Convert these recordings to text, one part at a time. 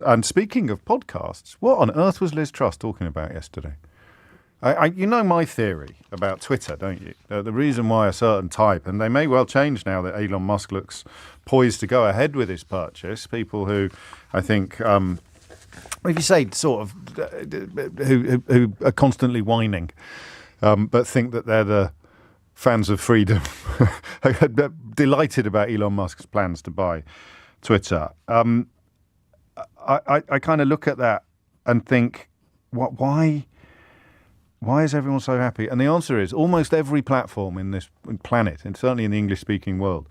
And speaking of podcasts, what on earth was Liz Truss talking about yesterday? You know my theory about Twitter, don't you? The reason why a certain type, and they may well change now that Elon Musk looks poised to go ahead with his purchase, people who I think, if you say sort of, who are constantly whining, but think that they're the fans of freedom, delighted about Elon Musk's plans to buy Twitter. I kind of look at that and think, why is everyone so happy? And the answer is almost every platform in this planet, and certainly in the English-speaking world,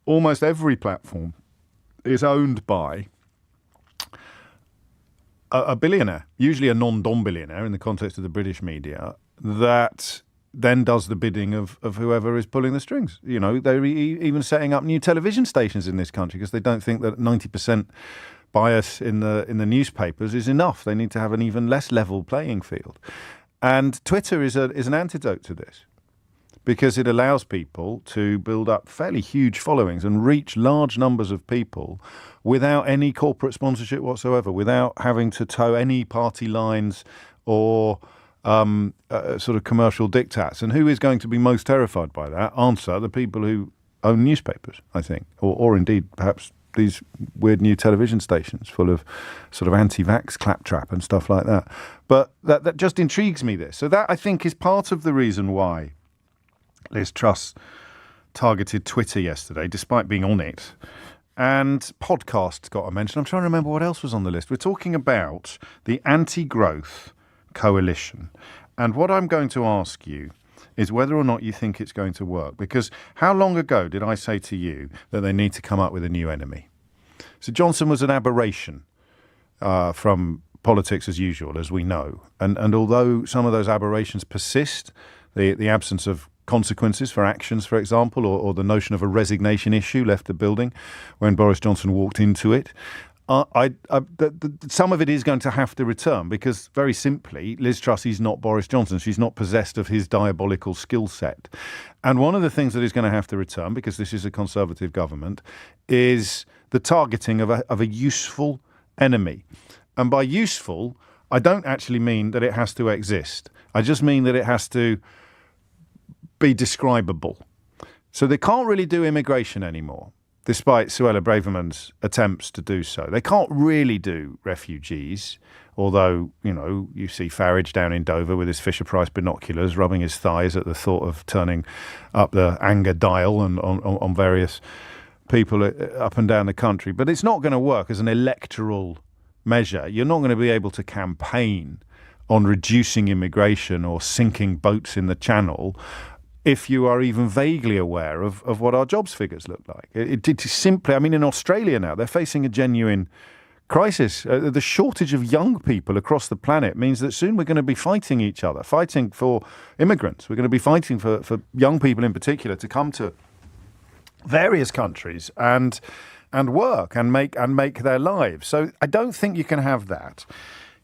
almost every platform is owned by a billionaire, usually a non-dom billionaire in the context of the British media, that then does the bidding of whoever is pulling the strings. You know, they're even setting up new television stations in this country because they don't think that 90% bias in the newspapers is enough. They need to have an even less level playing field. And Twitter is an antidote to this because it allows people to build up fairly huge followings and reach large numbers of people without any corporate sponsorship whatsoever, without having to toe any party lines or sort of commercial diktats. And who is going to be most terrified by that? Answer, the people who own newspapers, I think, or indeed perhaps these weird new television stations full of sort of anti-vax claptrap and stuff like that. But that just intrigues me, this. So that, I think, is part of the reason why Liz Truss targeted Twitter yesterday, despite being on it. And podcasts got a mention. I'm trying to remember what else was on the list. We're talking about the anti-growth coalition. And what I'm going to ask you is whether or not you think it's going to work. Because how long ago did I say to you that they need to come up with a new enemy? So Johnson was an aberration from politics as usual, as we know. And although some of those aberrations persist, the absence of consequences for actions, for example, or the notion of a resignation issue left the building when Boris Johnson walked into it, some of it is going to have to return because, very simply, Liz Truss is not Boris Johnson. She's not possessed of his diabolical skill set. And one of the things that is going to have to return, because this is a Conservative government, is the targeting of a useful enemy. And by useful, I don't actually mean that it has to exist. I just mean that it has to be describable. So they can't really do immigration anymore, despite Suella Braverman's attempts to do so. They can't really do refugees, although, you know, you see Farage down in Dover with his Fisher-Price binoculars, rubbing his thighs at the thought of turning up the anger dial and on various people up and down the country. But it's not going to work as an electoral measure. You're not going to be able to campaign on reducing immigration or sinking boats in the Channel if you are even vaguely aware of what our jobs figures look like. It simply, I mean, in Australia now, they're facing a genuine crisis. The shortage of young people across the planet means that soon we're going to be fighting each other, fighting for immigrants. We're going to be fighting for young people in particular to come to various countries and work and make their lives. So I don't think you can have that.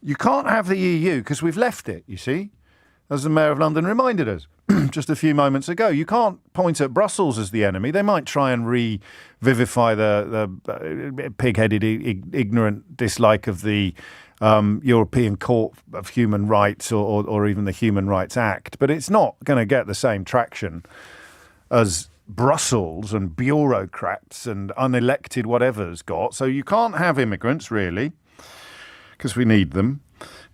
You can't have the EU because we've left it, you see, as the Mayor of London reminded us just a few moments ago. You can't point at Brussels as the enemy. They might try and revivify the pig-headed, ignorant dislike of the European Court of Human Rights or even the Human Rights Act, but it's not going to get the same traction as Brussels and bureaucrats and unelected whatever's got. So you can't have immigrants, really, because we need them.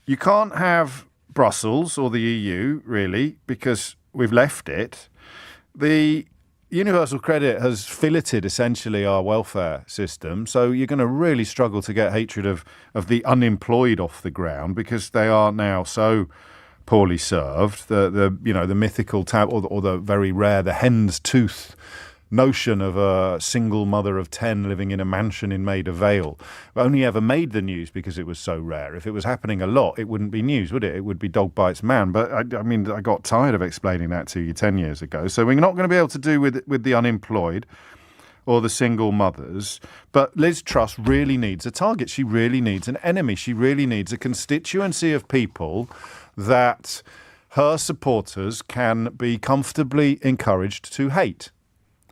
You can't have Brussels or the EU, really, because we've left it. The universal credit has filleted essentially our welfare system, so you're going to really struggle to get hatred of the unemployed off the ground because they are now so poorly served. The mythical or the very rare the hen's tooth notion of a single mother of 10 living in a mansion in Maida Vale only ever made the news because it was so rare. If it was happening a lot, it wouldn't be news, would it? It would be dog bites man. But I got tired of explaining that to you 10 years ago. So we're not going to be able to do with the unemployed or the single mothers. But Liz Truss really needs a target. She really needs an enemy. She really needs a constituency of people that her supporters can be comfortably encouraged to hate.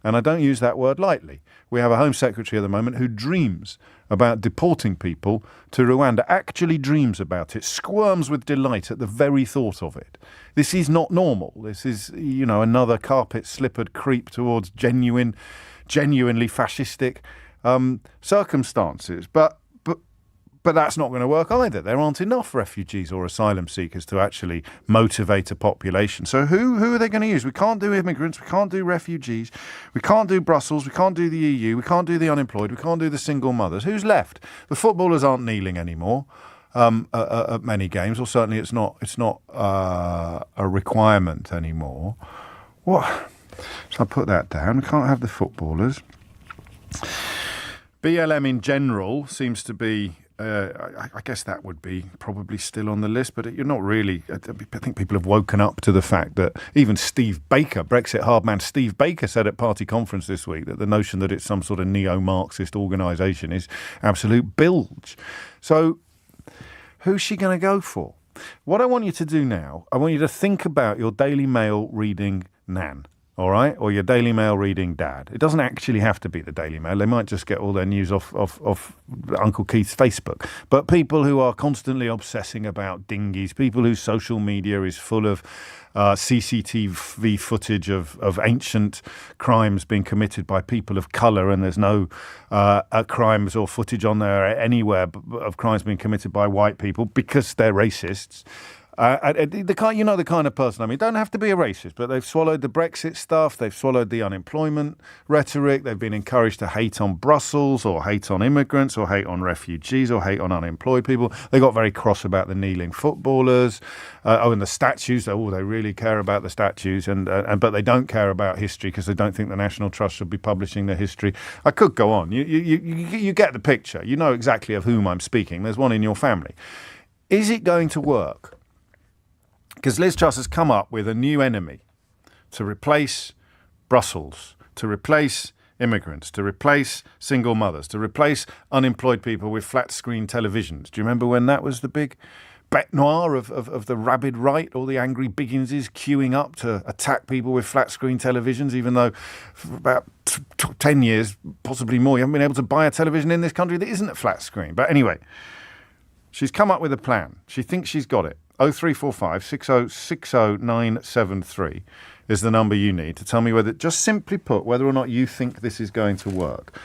And I don't use that word lightly. We have a Home Secretary at the moment who dreams about deporting people to Rwanda, actually dreams about it, squirms with delight at the very thought of it. This is not normal. This is, another carpet-slippered creep towards genuinely fascistic circumstances. But that's not going to work either. There aren't enough refugees or asylum seekers to actually motivate a population. So who are they going to use? We can't do immigrants. We can't do refugees. We can't do Brussels. We can't do the EU. We can't do the unemployed. We can't do the single mothers. Who's left? The footballers aren't kneeling anymore at many games, or certainly it's not a requirement anymore. What? So I put that down. We can't have the footballers. BLM in general seems to be. I guess that would be probably still on the list, but you're not really. I think people have woken up to the fact that even Steve Baker, Brexit hard man Steve Baker, said at party conference this week that the notion that it's some sort of neo-Marxist organisation is absolute bilge. So who's she going to go for? What I want you to do now, I want you to think about your Daily Mail reading Nan. All right, or your Daily Mail reading Dad. It doesn't actually have to be the Daily Mail. They might just get all their news off Uncle Keith's Facebook. But people who are constantly obsessing about dinghies, people whose social media is full of CCTV footage of ancient crimes being committed by people of colour, and there's no crimes or footage on there anywhere of crimes being committed by white people because they're racists. The kind of person I mean. Don't have to be a racist, but they've swallowed the Brexit stuff. They've swallowed the unemployment rhetoric. They've been encouraged to hate on Brussels or hate on immigrants or hate on refugees or hate on unemployed people. They got very cross about the kneeling footballers. And the statues. They really care about the statues, but they don't care about history because they don't think the National Trust should be publishing their history. I could go on. You get the picture. You know exactly of whom I'm speaking. There's one in your family. Is it going to work? Because Liz Truss has come up with a new enemy to replace Brussels, to replace immigrants, to replace single mothers, to replace unemployed people with flat-screen televisions. Do you remember when that was the big bête noire of the rabid right, all the angry Bigginses queuing up to attack people with flat-screen televisions, even though for about 10 years, possibly more, you haven't been able to buy a television in this country that isn't a flat screen. But anyway, she's come up with a plan. She thinks she's got it. 0345 6060973 is the number you need to tell me just simply put, whether or not you think this is going to work.